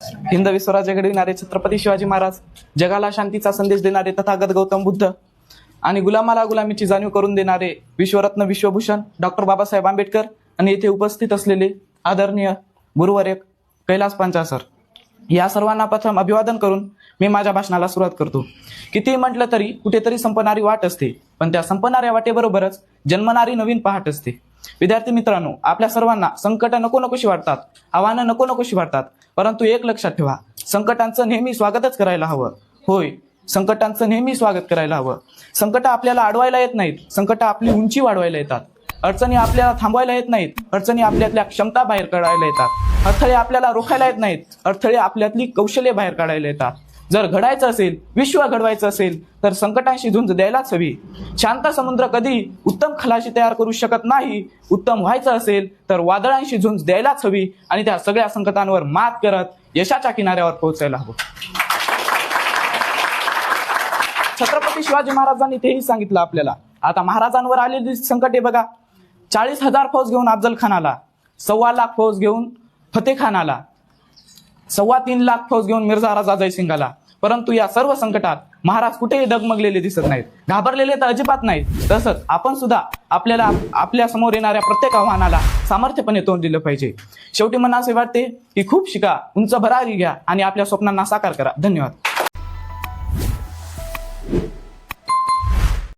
हिंद विश्वराज्य घडविणारे छत्रपती शिवाजी महाराज, जगाला शांतीचा संदेश देणारे तथागत गौतम बुद्ध आणि गुलामाला गुलामीची जाणीव करून देणारे विश्वरत्न विश्वभूषण डॉक्टर बाबासाहेब आंबेडकर आणि येथे उपस्थित असलेले आदरणीय गुरुवर्य कैलास पांचाळ सर, या सर्वांना प्रथम अभिवादन करून मी माझ्या भाषणाला सुरुवात करतो. कितीही म्हटलं तरी कुठेतरी संपणारी वाट असते, पण त्या संपणाऱ्या वाटेबरोबरच जन्मणारी नवीन पहाट असते. विद्यार्थी मित्रांनो, आपल्या सर्वांना संकट नको नकोशी वाटतात, आव्हानं नको नकोशी वाटतात, परंतु एक लक्षात ठेवा, संकटांचं नेहमी स्वागतच करायला हवं. होय, संकटांचं नेहमी स्वागत करायला हवं. संकट आपल्याला अडवायला येत नाहीत, संकट आपली उंची वाढवायला येतात. अडचणी आपल्याला थांबवायला येत नाहीत, अडचणी आपल्यातल्या क्षमता बाहेर काढायला येतात. अडथळे आपल्याला रोखायला येत नाहीत, अडथळे आपल्यातली कौशल्ये बाहेर काढायला येतात. जर घडायचं असेल, विश्व घडवायचं असेल, तर संकटांशी झुंज द्यायलाच हवी. शांत समुद्र कधी उत्तम खलाशी तयार करू शकत नाही. उत्तम व्हायचं असेल तर वादळांशी झुंज द्यायलाच हवी आणि त्या सगळ्या संकटांवर मात करत यशाच्या किनाऱ्यावर पोहोचायला हवं. छत्रपती शिवाजी महाराजांनी तेही सांगितलं आपल्याला. आता महाराजांवर आलेली संकटे बघा. 40,000 फौज घेऊन अफजल खान आला, 1.25 लाख फौज घेऊन फतेह खान आला, 3.25 लाख फौज घेऊन मिर्झा राजा जयसिंग आला. परंतु या सर्व संकटात महाराज कुठेही डगमगलेले दिसत नाहीत, घाबरलेले तर अजिबात नाहीत. तसंच आपण सुद्धा आपल्या समोर येणाऱ्या प्रत्येक आव्हानाला सामर्थ्यपणे तोंड दिलं पाहिजे. शेवटी मला असे वाटते की खूप शिका, उंच भरारी घ्या आणि आपल्या स्वप्नांना साकार करा. धन्यवाद.